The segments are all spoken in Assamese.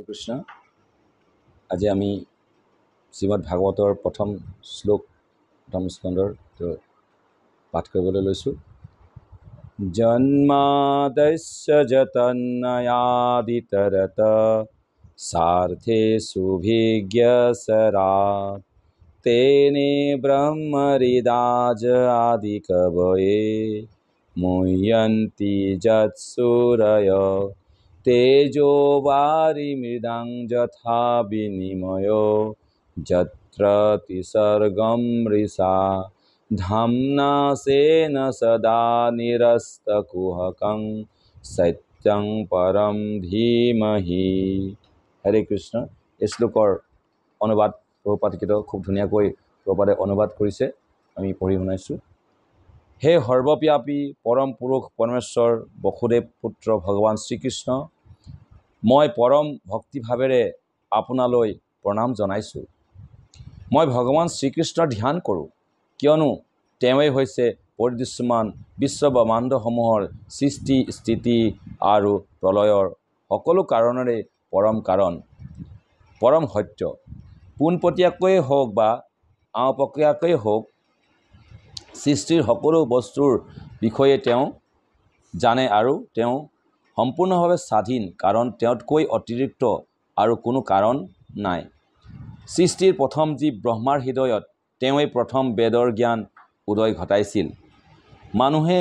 কৃষ্ণ আজি আমি শ্ৰীমদ ভাগৱতৰ প্ৰথম স্কন্ধৰ পাঠ কৰিবলৈ লৈছোঁ। জন্মাদস্য যতন্নয়াদিতৰত স্বাৰ্থে সুভিজ্ঞসৰাট তেনে ব্ৰহ্মহৃদাজ আদিকৱয়ে মুহ্যন্তি যৎসূৰয় তেজো वारिमृदां यथा विनिमयो यत्र तिसर्गं मृषा धाम्ना स्वेन सदा निरस्तकुहकं सत्यं परं धीमहि। हरे कृष्ण। এই শ্লোকৰ অনুবাদ প্ৰভুপাদিত খুব ধুনীয়াকৈ প্ৰভুপাদে অনুবাদ কৰিছে, আমি পঢ়ি শুনাইছোঁ। হে সৰ্বব্যাপী পৰম পুৰুষ পৰমেশ্বৰ বসুদেৱ পুত্ৰ ভগৱান শ্ৰীকৃষ্ণ, মই পৰম ভক্তিভাৱেৰে আপোনালৈ প্ৰণাম জনাইছোঁ। মই ভগৱান শ্ৰীকৃষ্ণৰ ধ্যান কৰোঁ, কিয়নো তেওঁৱেই হৈছে পৰিদৃশ্যমান বিশ্বব্ৰহ্মাণ্ডসমূহৰ সৃষ্টি স্থিতি আৰু প্ৰলয়ৰ সকলো কাৰণৰে পৰম কাৰণ, পৰম সত্য। পোনপটীয়াকৈয়ে হওক বা আওপকীয়াকৈয়ে হওক, সৃষ্টিৰ সকলো বস্তুৰ বিষয়ে তেওঁ জানে আৰু তেওঁ সম্পূৰ্ণভাৱে স্বাধীন, কাৰণ তেওঁতকৈ অতিৰিক্ত আৰু কোনো কাৰণ নাই। সৃষ্টিৰ প্ৰথম জীৱ ব্ৰহ্মাৰ হৃদয়ত তেওঁৱেই প্ৰথম বেদৰ জ্ঞান উদয় ঘটাইছিল। মানুহে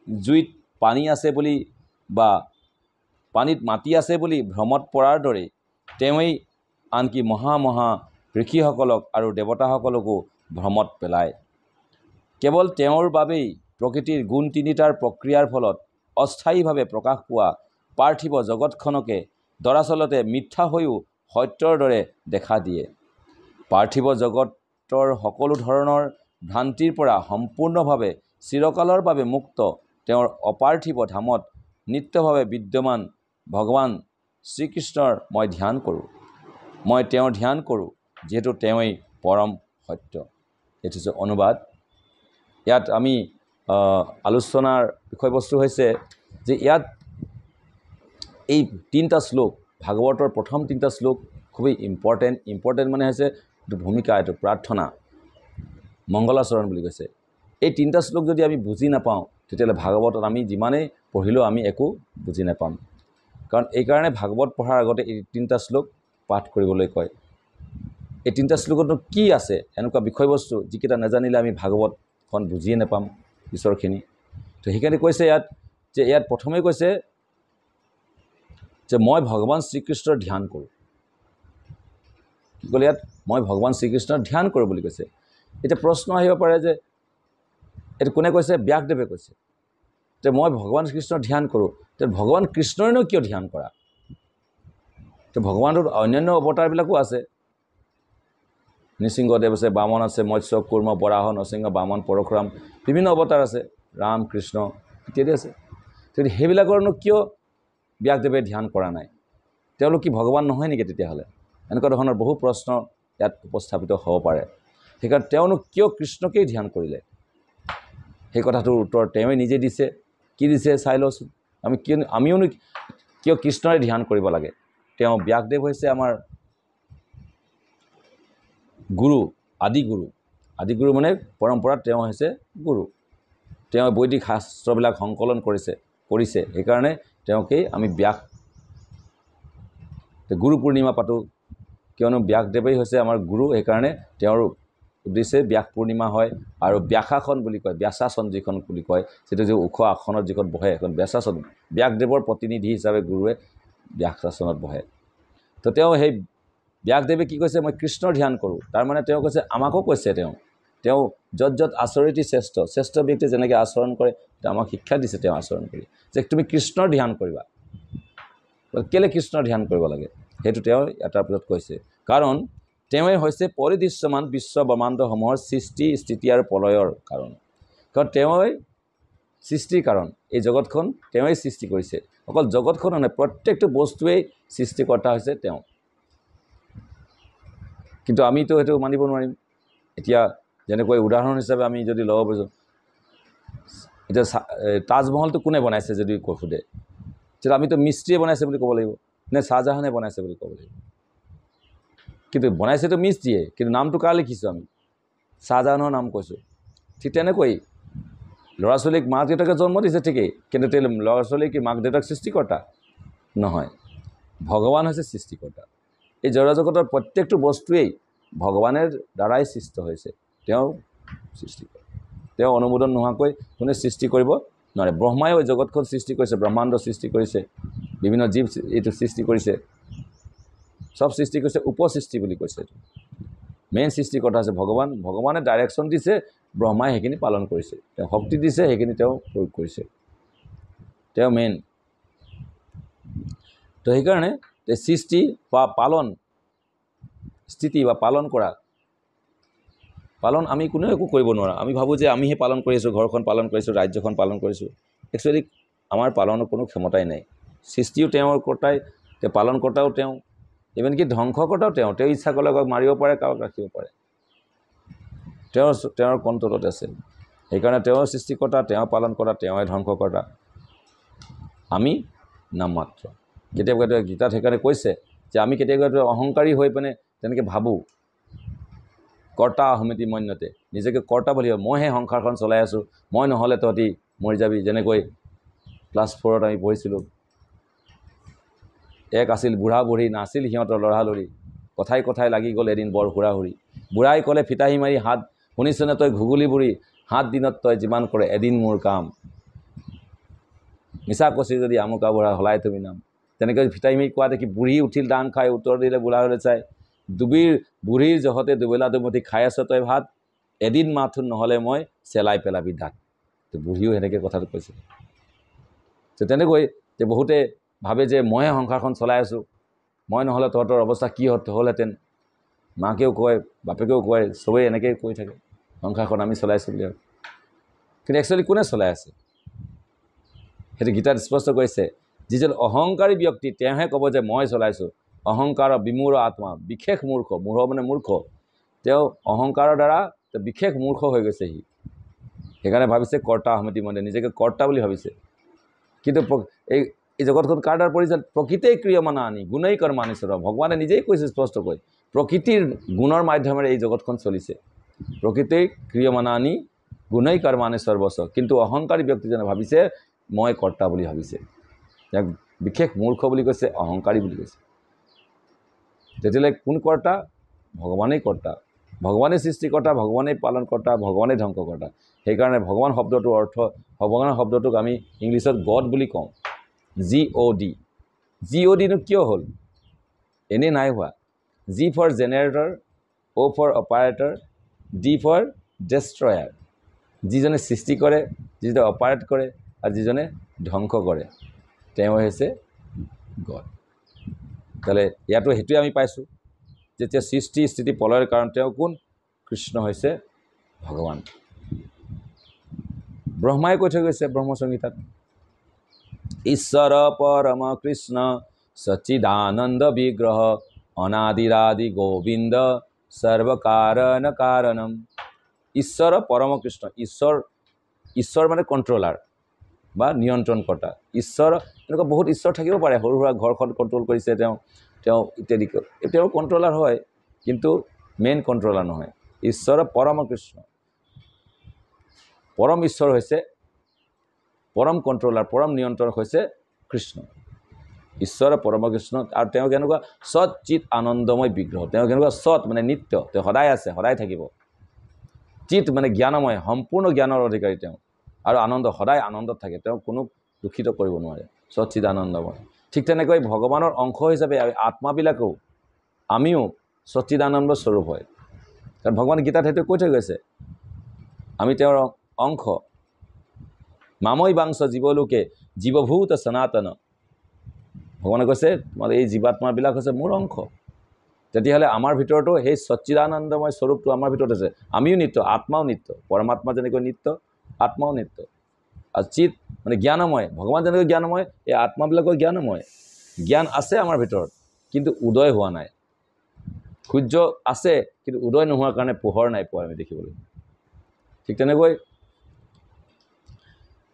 জুইত পানী আছে বুলি বা পানীত মাটি আছে বুলি ভ্ৰমত পৰাৰ দৰে তেওঁৱেই আনকি মহা ঋষিসকলক আৰু দেৱতাসকলকো ভ্ৰমত পেলায়। কেৱল তেওঁৰ বাবেই প্ৰকৃতিৰ গুণ তিনিটাৰ প্ৰক্ৰিয়াৰ ফলত অস্থায়ীভাৱে প্ৰকাশ পোৱা পাৰ্থিৱ জগতখনকে দৰাচলতে মিথ্যা হৈও সত্যৰ দৰে দেখা দিয়ে। পাৰ্থিৱ জগতৰ সকলো ধৰণৰ ভ্ৰান্তিৰ পৰা সম্পূৰ্ণভাৱে চিৰকালৰ বাবে মুক্ত তেওঁৰ অপাৰ্থিৱ ধামত নিত্যভাৱে বিদ্যমান ভগৱান শ্ৰীকৃষ্ণৰ মই ধ্যান কৰোঁ। মই তেওঁৰ ধ্যান কৰোঁ, যিহেতু তেওঁৱেই পৰম সত্য। এইটো হৈছে অনুবাদ। ইয়াত আমি আলোচনাৰ বিষয়বস্তু হৈছে যে ইয়াত এই তিনিটা শ্লোক, ভাগৱতৰ প্ৰথম তিনিটা শ্লোক খুবেই ইম্পৰ্টেণ্ট মানে হৈছে এইটো ভূমিকা, এইটো প্ৰাৰ্থনা, মংগলাচৰণ বুলি কৈছে। এই তিনিটা শ্লোক যদি আমি বুজি নাপাওঁ, তেতিয়াহ'লে ভাগৱতত আমি যিমানেই পঢ়িলেও আমি একো বুজি নাপাম। কাৰণ এইকাৰণে ভাগৱত পঢ়াৰ আগতে এই তিনিটা শ্লোক পাঠ কৰিবলৈ কয়। এই তিনিটা শ্লোকতনো কি আছে এনেকুৱা বিষয়বস্তু যিকেইটা নাজানিলে আমি ভাগৱতখন বুজিয়ে নাপাম ঈশ্বৰখিনি। তো সেইকাৰণে কৈছে ইয়াত যে ইয়াত প্ৰথমেই কৈছে যে মই ভগৱান শ্ৰীকৃষ্ণৰ ধ্যান কৰোঁ। কি ক'লে ইয়াত? মই ভগৱান শ্ৰীকৃষ্ণৰ ধ্যান কৰোঁ বুলি কৈছে। এতিয়া প্ৰশ্ন আহিব পাৰে যে এইটো কোনে কৈছে? ব্যাসদেৱে কৈছে যে মই ভগৱান কৃষ্ণৰ ধ্যান কৰোঁ। তে ভগৱান কৃষ্ণৰেনো কিয় ধ্যান কৰা? তো ভগৱানটোৰ অন্যান্য অৱতাৰবিলাকো আছে। নৃসিংহদেৱ আছে, বামন আছে, মৎস্য কুৰ্ম বৰাহ নৰসিংহ বামন পৰশুৰাম, বিভিন্ন অৱতাৰ আছে, ৰাম কৃষ্ণ ইত্যাদি আছে। কিন্তু সেইবিলাকৰনো কিয় ব্যাসদেৱে ধ্যান কৰা নাই? তেওঁলোক কি ভগৱান নহয় নেকি তেতিয়াহ'লে? এনেকুৱা ধৰণৰ বহু প্ৰশ্ন ইয়াত উপস্থাপিত হ'ব পাৰে। সেইকাৰণে তেওঁনো কিয় কৃষ্ণকেই ধ্যান কৰিলে? সেই কথাটোৰ উত্তৰ তেওঁৱে নিজে দিছে। কি দিছে চাই লওঁচোন। আমিওনো কিয় কৃষ্ণৰে ধ্যান কৰিব লাগে? তেওঁ ব্যাসদেৱ হৈছে আমাৰ গুৰু, আদিগুৰু মানে পৰম্পৰাত তেওঁ হৈছে গুৰু। তেওঁ বৈদিক শাস্ত্ৰবিলাক সংকলন কৰিছে। সেইকাৰণে তেওঁকেই আমি গুৰু পূৰ্ণিমা পাতোঁ, কিয়নো ব্যাসদেৱেই হৈছে আমাৰ গুৰু। সেইকাৰণে তেওঁৰ উদ্দেশ্যে ব্যাস পূৰ্ণিমা হয়। আৰু ব্যাসাসন বুলি কয়, ব্যাসাসন যিখন বুলি কয়, সেইটো যে ওখ আসনত যিখন বহে সেইখন ব্যাসাসন। ব্যাসদেৱৰ প্ৰতিনিধি হিচাপে গুৰুৱে ব্যাসাসনত বহে। তো তেওঁ সেই ব্যাসদেৱে কি কৈছে? মই কৃষ্ণৰ ধ্যান কৰোঁ। তাৰমানে তেওঁ কৈছে, আমাকো কৈছে তেওঁ য'ত আচৰিতী শ্ৰেষ্ঠ ব্যক্তিয়ে যেনেকৈ আচৰণ কৰে, তেওঁ আমাক শিক্ষা দিছে তেওঁ আচৰণ কৰি, যে তুমি কৃষ্ণৰ ধ্যান কৰিবা। কেলৈ কৃষ্ণৰ ধ্যান কৰিব লাগে? সেইটো তেওঁ এটাৰ পিছত কৈছে। কাৰণ তেওঁৱেই হৈছে পৰিদৃশ্যমান বিশ্ব ব্ৰহ্মাণ্ডসমূহৰ সৃষ্টি স্থিতি আৰু প্ৰলয়ৰ কাৰণ। কাৰণ তেওঁৱেই সৃষ্টিৰ কাৰণ। এই জগতখন তেওঁৱেই সৃষ্টি কৰিছে। অকল জগতখন নহয়, প্ৰত্যেকটো বস্তুৱেই সৃষ্টিকৰ্তা হৈছে তেওঁ। কিন্তু আমিতো সেইটো মানিব নোৱাৰিম। এতিয়া যেনেকৈ উদাহৰণ হিচাপে আমি যদি ল'ব পাৰোঁ, এতিয়া তাজমহলটো কোনে বনাইছে যদি সোধে, তেতিয়া আমিতো মিস্ত্ৰীয়ে বনাইছে বুলি ক'ব লাগিব। নে শ্বাহজাহানে বনাইছে বুলি ক'ব লাগিব কিন্তু বনাইছেতো মিস্ত্ৰীয়ে কিন্তু নামটো কাৰ লিখিছোঁ আমি শ্বাহজাহানৰ নাম কৈছোঁ ঠিক তেনেকৈ ল'ৰা ছোৱালীক মাক দেউতাকে জন্ম দিছে ঠিকেই কিন্তু তেওঁ ল'ৰা ছোৱালীক কি মাক দেউতাক সৃষ্টিকৰ্তা নহয় ভগৱান হৈছে সৃষ্টিকৰ্তা এই জড়জগতৰ প্ৰত্যেকটো বস্তুৱেই ভগৱানৰ দ্বাৰাই সৃষ্টি হৈছে তেওঁ সৃষ্টি কৰে তেওঁ অনুমোদন নোহোৱাকৈ কোনে সৃষ্টি কৰিব নোৱাৰে ব্ৰহ্মাই এই জগতখন সৃষ্টি কৰিছে ব্ৰহ্মাণ্ড সৃষ্টি কৰিছে বিভিন্ন জীৱ এইটো সৃষ্টি কৰিছে সব সৃষ্টি কৰিছে উপসৃষ্টি বুলি কৈছে এইটো মেইন সৃষ্টিকৰ্তা হৈছে ভগৱান ভগৱানে ডাইৰেকশ্যন দিছে ব্ৰহ্মাই সেইখিনি পালন কৰিছে তেওঁ শক্তি দিছে সেইখিনি তেওঁ প্ৰয়োগ কৰিছে তেওঁ মেইন তো সেইকাৰণে সৃষ্টি বা পালন স্থিতি বা পালন কৰা পালন আমি কোনেও একো কৰিব নোৱাৰা আমি ভাবোঁ যে আমিহে পালন কৰিছোঁ ঘৰখন পালন কৰিছোঁ ৰাজ্যখন পালন কৰিছোঁ একচুৱেলি আমাৰ পালনৰ কোনো ক্ষমতাই নাই সৃষ্টিও তেওঁৰ কৰ্তাই তেওঁ পালন কৰ্তাও তেওঁ ইভেন কি ধ্বংসকৰ্তাও তেওঁ ইচ্ছা কৰিলে কাৰোবাক মাৰিব পাৰে কাৰোবাক ৰাখিব পাৰে তেওঁৰ কণ্ট্ৰলত আছে সেইকাৰণে তেওঁৰ সৃষ্টিকৰ্তা তেওঁ পালন কৰা তেওঁৱে ধ্বংসকৰ্তা আমি নামমাত্ৰ কেতিয়াবা গীতাত সেইকাৰণে কৈছে যে আমি কেতিয়াবা অহংকাৰী হৈ পিনে তেনেকৈ ভাবোঁ কৰ্তা আহমিতি মন্যতে নিজকে কৰ্তা বুলি মইহে সংসাৰখন চলাই আছোঁ মই নহ'লে তহঁতি মৰি যাবি যেনেকৈ ক্লাছ 4ত আমি পঢ়িছিলোঁ এক আছিল বুঢ়া বুঢ়ী নাছিল সিহঁতৰ লৰালৰি কথাই কথাই লাগি গ'ল এদিন বৰ হুৰাহুৰি বুঢ়াই ক'লে ফিতাহী মাৰি হাত শুনিছনে তই ঘুগুলি বুঢ়ী 7 দিনত তই যিমান কৰে এদিন মোৰ কাম মিছা কৈছে যদি আমুকা বুঢ়া হলাই তুমি নাম তেনেকৈ ফিতাহী মাৰি কোৱা দেখি বুঢ়ী উঠিল ডাং খাই উত্তৰ দিলে বুঢ়ালৈ চাই বুঢ়ীৰ জহতে দুবেলা দুমুঠি খাই আছ তই ভাত এদিন মাথোন নহ'লে মই চেলাই পেলাবি দাঁত তো বুঢ়ীও সেনেকৈ কথাটো কৈছে তো তেনেকৈ যে বহুতে ভাবে যে মইহে সংসাৰখন চলাই আছোঁ মই নহ'লে তহঁতৰ অৱস্থা কি হ'লহেঁতেন মাকেও কয় বাপেকেও কয় চবেই এনেকৈ কৈ থাকে সংসাৰখন আমি চলাইছোঁ বুলি আৰু কিন্তু একচুৱেলি কোনে চলাই আছে সেইটো গীতাত স্পষ্ট কৰিছে যিজন অহংকাৰী ব্যক্তি তেওঁহে ক'ব যে মই চলাইছোঁ অহংকাৰ বিমূঢ় আত্মা বিশেষ মূৰ্খ মানে মূৰ্খ তেওঁ অহংকাৰৰ দ্বাৰা বিশেষ মূৰ্খ হৈ গৈছে সেইকাৰণে ভাবিছে কৰ্তা আহমিতি মনে নিজকে কৰ্তা বুলি ভাবিছে কিন্তু এই জগতখন কাৰ দ্বাৰা পৰিচালিত প্ৰকৃতিৰ ক্ৰিয়মানা আনি গুণেই কৰ্মানুসাৰ ভগৱানে নিজেই কৈছে স্পষ্টকৈ প্ৰকৃতিৰ গুণৰ মাধ্যমেৰে এই জগতখন চলিছে প্ৰকৃতিৰ ক্ৰিয়মানা আনি গুণেই কৰ্মানুসাৰ বচ কিন্তু অহংকাৰী ব্যক্তিজনে ভাবিছে মই কৰ্তা বুলি ভাবিছে ইয়াক বিশেষ মূৰ্খ বুলি কৈছে অহংকাৰী বুলি কৈছে তেতিয়াহ'লে কোন কৰ্তা ভগৱানেই কৰ্তা ভগৱানেই সৃষ্টিকৰ্তা ভগৱানেই পালনকৰ্তা ভগৱানেই ধ্বংসকৰ্তা সেইকাৰণে ভগৱান শব্দটোৰ অৰ্থ ভগৱানৰ শব্দটোক আমি ইংলিছত গড বুলি কওঁ GOD নো কিয় হ'ল এনেই নাই হোৱা G for generator O for operator D for destroyer যিজনে সৃষ্টি কৰে যিজনে অপাৰেট কৰে আৰু যিজনে ধ্বংস কৰে তেওঁ হৈছে গড তাহলে ইয়াতো সেইটোৱে আমি পাইছোঁ যেতিয়া সৃষ্টি স্থিতি প্ৰলয়ৰ কাৰণ তেওঁ কোন কৃষ্ণ হৈছে ভগৱান ব্ৰহ্মাই কৈ থৈ গৈছে ব্ৰহ্মসংহিতাত ঈশ্বৰ পৰম কৃষ্ণ সচ্চিদানন্দ বিগ্ৰহ অনাদিৰাদি গোবিন্দ সৰ্বকাৰণ কাৰণম ঈশ্বৰ পৰম কৃষ্ণ ঈশ্বৰ মানে কণ্ট্ৰলাৰ বা নিয়ন্ত্ৰণকৰ্তা ঈশ্বৰ এনেকুৱা বহুত ঈশ্বৰ থাকিব পাৰে সৰু সুৰা ঘৰখন কণ্ট্ৰল কৰিছে তেওঁ ইত্যাদি তেওঁ কণ্ট্ৰলাৰ হয় কিন্তু মেইন কণ্ট্ৰলাৰ নহয় ঈশ্বৰ পৰম কৃষ্ণ পৰম ঈশ্বৰ হৈছে পৰম কণ্ট্ৰলাৰ পৰম নিয়ন্ত্ৰক হৈছে কৃষ্ণ ঈশ্বৰ পৰম কৃষ্ণ আৰু তেওঁ কেনেকুৱা সৎ চিত আনন্দময় বিগ্ৰহ তেওঁ কেনেকুৱা সৎ মানে নিত্য তেওঁ সদায় আছে সদায় থাকিব চিত মানে জ্ঞানময় সম্পূৰ্ণ জ্ঞানৰ অধিকাৰী তেওঁ আৰু আনন্দ সদায় আনন্দত থাকে তেওঁ কোনো দুখিত কৰিব নোৱাৰে সৎ চিত আনন্দময় ঠিক তেনেকৈ ভগৱানৰ অংশ হিচাপে আত্মাবিলাকেও আমিও সচ্চিদানন্দ স্বৰূপ হয় কাৰণ ভগৱান গীতাত সেইটো কৈ থৈ গৈছে আমি তেওঁৰ অংশ মামৈ বাংশ জীৱলোকে জীৱভূত সনাতন ভগৱানে কৈছে তোমাৰ এই জীৱাত্মাবিলাক হৈছে মোৰ অংশ তেতিয়াহ'লে আমাৰ ভিতৰতো সেই সচ্চিদানন্দময় স্বৰূপটো আমাৰ ভিতৰত আছে আমিও নিত্য আত্মাও নিত্য পৰমাত্মা যেনেকৈ নিত্য আত্মাও নিত্য আৰু চিত মানে জ্ঞানময় ভগৱান যেনেকৈ জ্ঞানময় এই আত্মাবিলাকৰ জ্ঞানময় জ্ঞান আছে আমাৰ ভিতৰত কিন্তু উদয় হোৱা নাই সূৰ্য আছে কিন্তু উদয় নোহোৱাৰ কাৰণে পোহৰ নাই পোৱা আমি দেখিবলৈ ঠিক তেনেকৈ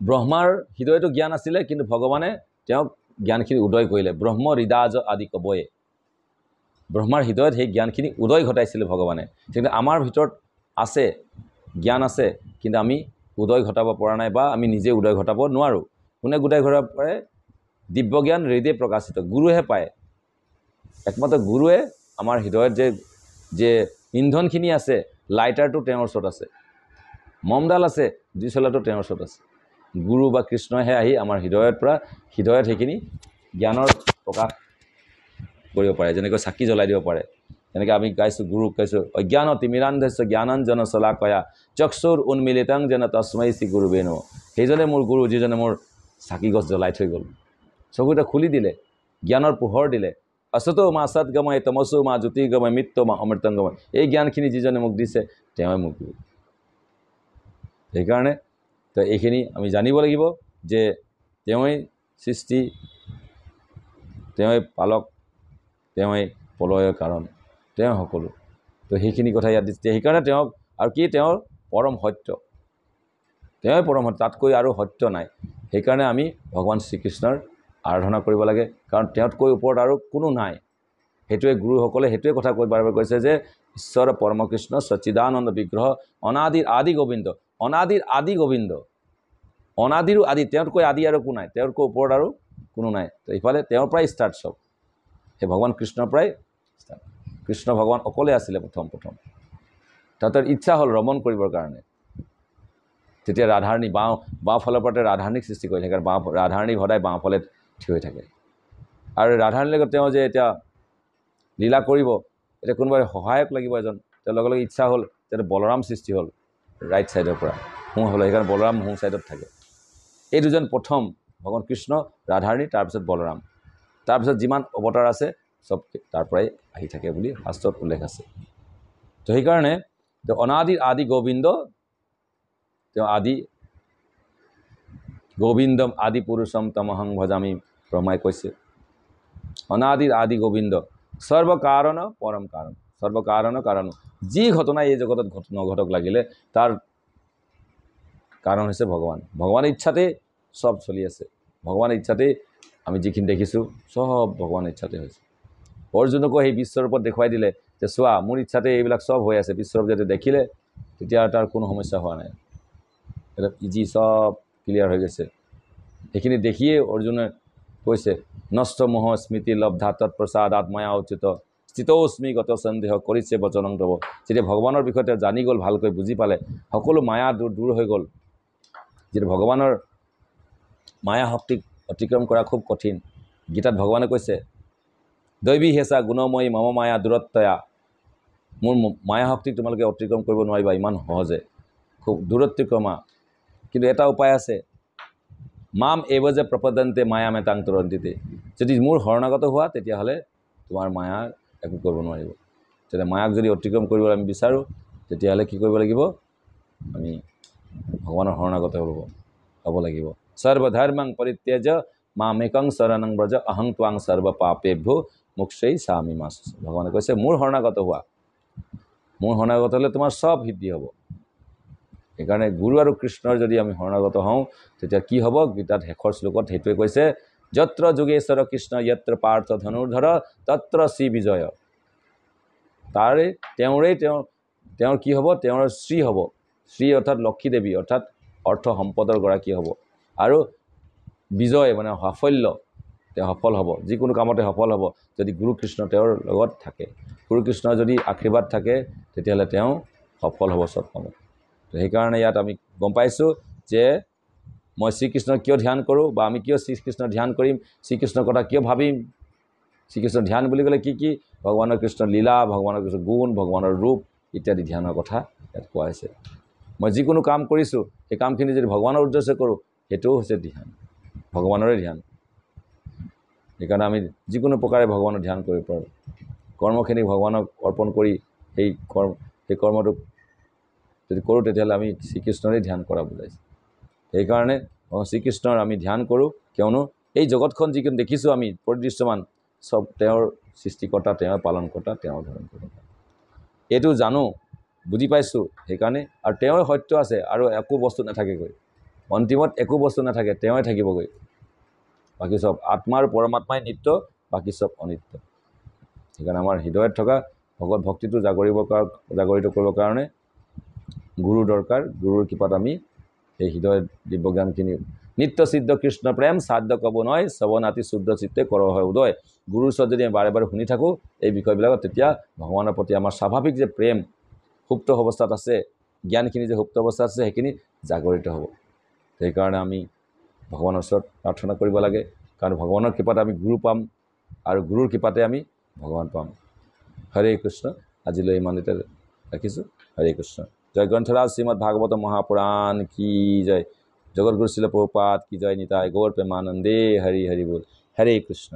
ব্ৰহ্মাৰ হৃদয়তো জ্ঞান আছিলে কিন্তু ভগৱানে তেওঁক জ্ঞানখিনি উদয় কৰিলে ব্ৰহ্ম হৃদাজ আদি কবয়ে ব্ৰহ্মাৰ হৃদয়ত সেই জ্ঞানখিনি উদয় ঘটাইছিলে ভগৱানে কিন্তু আমাৰ ভিতৰত আছে জ্ঞান আছে কিন্তু আমি উদয় ঘটাব পৰা নাই বা আমি নিজে উদয় ঘটাব নোৱাৰোঁ কোনে উদয় ঘটাব পাৰে দিব্য জ্ঞান হৃদয়ে প্ৰকাশিত গুৰুহে পায় একমাত্ৰ গুৰুৱে আমাৰ হৃদয়ত যে ইন্ধনখিনি আছে লাইটাৰটো তেওঁৰ ওচৰত আছে মমডাল আছে জুই চলাটো তেওঁৰ ওচৰত আছে গুৰু বা কৃষ্ণহে আহি আমাৰ হৃদয়ৰ পৰা হৃদয়ত সেইখিনি জ্ঞানৰ প্ৰকাশ কৰিব পাৰে যেনেকৈ চাকি জ্বলাই দিব পাৰে যেনেকৈ আমি গাইছোঁ গুৰুক কৈছোঁ অজ্ঞান তিমিৰান্ধস্য জ্ঞানাঞ্জন শলাকয়া চক্ষুৰ উন্মিলিতং যেন তস্मै শ্ৰী গুৰুবে নমঃ সেইজনে মোৰ গুৰু যিজনে মোৰ চাকি গছ জ্বলাই থৈ গ'ল চকুটা খুলি দিলে জ্ঞানৰ পোহৰ দিলে অসতো মা সৎগময় তমসো মা জ্যোতিৰ্গময় মৃত্যু মা অমৃতংগময় এই জ্ঞানখিনি যিজনে মোক দিছে তেওঁৱে মোক গুৰু সেইকাৰণে তো এইখিনি আমি জানিব লাগিব যে তেওঁৱেই সৃষ্টি তেওঁৱেই পালক তেওঁৱেই প্ৰলয়ৰ কাৰণ তেওঁ সকলো তো সেইখিনি কথা ইয়াত দিছে সেইকাৰণে তেওঁক আৰু কি তেওঁৰ পৰম সত্য তেওঁৱে পৰম সত্য তাতকৈ আৰু সত্য নাই সেইকাৰণে আমি ভগৱান শ্ৰীকৃষ্ণৰ আৰাধনা কৰিব লাগে কাৰণ তেওঁতকৈ ওপৰত আৰু কোনো নাই সেইটোৱে গুৰুসকলে সেইটোৱে কথা কৈ বাৰে বাৰে কৈছে যে ঈশ্বৰ পৰমকৃষ্ণ সচ্চিদানন্দ বিগ্ৰহ অনাদিৰ আদি গোবিন্দ অনাদিৰ আদি গোবিন্দ অনাদিৰো আদি তেওঁতকৈ আদি আৰু কোনো নাই তেওঁতকৈ ওপৰত আৰু কোনো নাই তো ইফালে তেওঁৰ পৰাই ষ্টাৰ্ট চব সেই ভগৱান কৃষ্ণৰ পৰাই ষ্টাৰ্ট কৃষ্ণ ভগৱান অকলে আছিলে প্ৰথম তাহাঁতৰ ইচ্ছা হ'ল ৰমণ কৰিবৰ কাৰণে তেতিয়া ৰাধাৰণী বাওঁফালৰ পৰা ৰাধাৰণীক সৃষ্টি কৰি থাকে ৰাধাৰণী সদায় বাওঁফালে থিয় হৈ থাকে আৰু ৰাধাৰণীৰ লগত তেওঁ যে এতিয়া লীলা কৰিব এতিয়া কোনোবাই সহায়ক লাগিব এজন তেওঁৰ লগে লগে ইচ্ছা হ'ল তেতিয়া বলৰাম সৃষ্টি হ'ল ৰাইট ছাইডৰ পৰা সোঁ হ'লে সেইকাৰণে বলৰাম সোঁ ছাইডত থাকে এই দুজন প্ৰথম ভগৱান কৃষ্ণ ৰাধাৰণী তাৰপিছত বলৰাম তাৰপিছত যিমান অৱতাৰ আছে চব তাৰ পৰাই আহি থাকে বুলি শাস্ত্ৰত উল্লেখ আছে তো সেইকাৰণে অনাদিৰ আদি গোবিন্দ তেওঁ আদি গোবিন্দম আদি পুৰুষম তমহং ভজামি ব্ৰহ্মাই কৈছে অনাদিৰ আদি গোবিন্দ সৰ্বকাৰণ পৰম কাৰণ সৰ্বকাৰণ কাৰণ যি ঘটনা এই জগতত নঘটক লাগিলে তাৰ কাৰণ হৈছে ভগৱানৰ ইচ্ছাতে সব চলি আছে ভগৱানৰ ইচ্ছাতে আমি যিখিনি দেখিছোঁ সব ভগৱানৰ ইচ্ছাতে হৈছে অৰ্জুনকো সেই বিশ্বৰূপত দেখুৱাই দিলে যে চোৱা মোৰ ইচ্ছাতে এইবিলাক সব হৈ আছে বিশ্বৰূপ যেতিয়া দেখিলে তেতিয়া তাৰ কোনো সমস্যা হোৱা নাই এটা ইজি সব ক্লিয়াৰ হৈ গৈছে সেইখিনি দেখিয়ে অৰ্জুনে কৈছে নষ্ট মোহ স্মৃতি লব্ধা তৎপ্ৰসাদ আত্ময়া উচিত স্থিতস্মি গত সন্দেহ কৰিছে বচনং তব যেতিয়া ভগৱানৰ বিষয়ে তেওঁ জানি গ'ল ভালকৈ বুজি পালে সকলো মায়া দূৰ হৈ গ'ল যেতিয়া ভগৱানৰ মায়া শক্তিক অতিক্ৰম কৰা খুব কঠিন গীতাত ভগৱানে কৈছে দৈৱী হেঁচা গুণময়ী মম মায়া দূৰত্বয়া মোৰ মায়া শক্তিক তোমালোকে অতিক্ৰম কৰিব নোৱাৰিবা ইমান সহজে খুব দূৰত্বক্ৰমা কিন্তু এটা উপায় আছে মাম এব যে প্ৰপদন্তে মায়া মে তাং তৰন্তিতে যদি মোৰ শৰণাগত হোৱা তেতিয়াহ'লে তোমাৰ মায়া একো কৰিব নোৱাৰিব তেতিয়া মায়াক যদি অতিক্ৰম কৰিবলৈ আমি বিচাৰোঁ তেতিয়াহ'লে কি কৰিব লাগিব আমি ভগৱানৰ শৰণাগত হ'ব লাগিব সৰ্বধৰ্মং পৰিত্যাজ মামেকং শৰণং ব্ৰজ অহং ত্বাং সৰ্ব পাপেভ্যো মোক্ষৈ সামি মাস ভগৱানে কৈছে মোৰ শৰণাগত হোৱা মোৰ শৰণাগত হ'লে তোমাৰ সব সিদ্ধি হ'ব সেইকাৰণে গুৰু আৰু কৃষ্ণৰ যদি আমি শৰণাগত হওঁ তেতিয়া কি হ'ব গীতাত শেষৰ শ্লোকত সেইটোৱে কৈছে যত্ৰ যোগেশ্বৰ কৃষ্ণ যত্ৰ পাৰ্থ ধনুৰ্ধৰ তত্ৰ শ্ৰী বিজয় তেওঁৰ কি হ'ব তেওঁৰ শ্ৰী হ'ব শ্ৰী অৰ্থাৎ লক্ষী দেৱী অৰ্থাৎ অৰ্থ সম্পদৰ গৰাকী হ'ব আৰু বিজয় মানে সাফল্য তেওঁ সফল হ'ব যিকোনো কামতে সফল হ'ব যদি গুৰু কৃষ্ণ তেওঁৰ লগত থাকে গুৰু কৃষ্ণৰ যদি আশীৰ্বাদ থাকে তেতিয়াহ'লে তেওঁ সফল হ'ব চব কামত তো সেইকাৰণে ইয়াত আমি গম পাইছোঁ যে মই শ্ৰীকৃষ্ণক কিয় ধ্যান কৰোঁ বা আমি কিয় শ্ৰীকৃষ্ণ ধ্যান কৰিম শ্ৰীকৃষ্ণৰ কথা কিয় ভাবিম শ্ৰীকৃষ্ণ ধ্যান বুলি ক'লে কি ভগৱানৰ কৃষ্ণ লীলা ভগৱানৰ কৃষ্ণ গুণ ভগৱানৰ ৰূপ ইত্যাদি ধ্যানৰ কথা ইয়াত কোৱা হৈছে মই যিকোনো কাম কৰিছোঁ সেই কামখিনি যদি ভগৱানৰ উদ্দেশ্যে কৰোঁ সেইটোও হৈছে ধ্যান ভগৱানৰে ধ্যান সেইকাৰণে আমি যিকোনো প্ৰকাৰে ভগৱানৰ ধ্যান কৰিব পাৰোঁ কৰ্মখিনি ভগৱানক অৰ্পণ কৰি সেই কৰ্মটোক যদি কৰোঁ তেতিয়াহ'লে আমি শ্ৰীকৃষ্ণৰে ধ্যান কৰা বুজাইছোঁ সেইকাৰণে শ্ৰীকৃষ্ণৰ আমি ধ্যান কৰোঁ কিয়নো এই জগতখন যিখিনি দেখিছোঁ আমি পৰিদৃশ্যমান চব তেওঁৰ সৃষ্টিকৰ্তা তেওঁৰ পালনকৰ্তা তেওঁৰ ধাৰণকৰ্তা এইটো জানো বুজি পাইছোঁ সেইকাৰণে আৰু তেওঁৰে সত্য আছে আৰু একো বস্তু নাথাকেগৈ অন্তিমত একো বস্তু নাথাকে তেওঁৱে থাকিবগৈ বাকী চব আত্মা আৰু পৰমাত্মাই নিত্য, বাকী চব অনিত্য। সেইকাৰণে আমাৰ হৃদয়ত থকা ভগৱত ভক্তিটো জাগৰিত কৰিবৰ কাৰণে গুৰু দৰকাৰ। গুৰুৰ কৃপাত আমি এই হৃদয় দিব্যজ্ঞানখিনি নিত্য সিদ্ধ কৃষ্ণ প্ৰেম সাধ্য কব নয়, শ্ৰৱণাতি শুদ্ধ চিত্তে কৰ হয় উদয়। গুৰুৰ ওচৰত যদি আমি বাৰে বাৰে শুনি থাকোঁ এই বিষয়বিলাকত, তেতিয়া ভগৱানৰ প্ৰতি আমাৰ স্বাভাৱিক যে প্ৰেম সুপ্ত অৱস্থাত আছে, জ্ঞানখিনি যে সুপ্ত অৱস্থাত আছে, সেইখিনি জাগৰিত হ'ব। সেইকাৰণে আমি ভগৱানৰ ওচৰত প্ৰাৰ্থনা কৰিব লাগে, কাৰণ ভগৱানৰ কৃপাত আমি গুৰু পাম আৰু গুৰুৰ কৃপাতে আমি ভগৱান পাম। হৰে কৃষ্ণ। আজিলৈ ইমানতে ৰাখিছোঁ। হৰে কৃষ্ণ। জয় গ্ৰন্থৰাজ শ্ৰীমদ ভাগৱত মহাপুৰাণ কি জয়। জগতগুৰু শ্ৰীল প্ৰভুপাদ কি জয়। নিতাই গৌৰ প্ৰেমানন্দে। হৰি হৰি বল। হৰে কৃষ্ণ।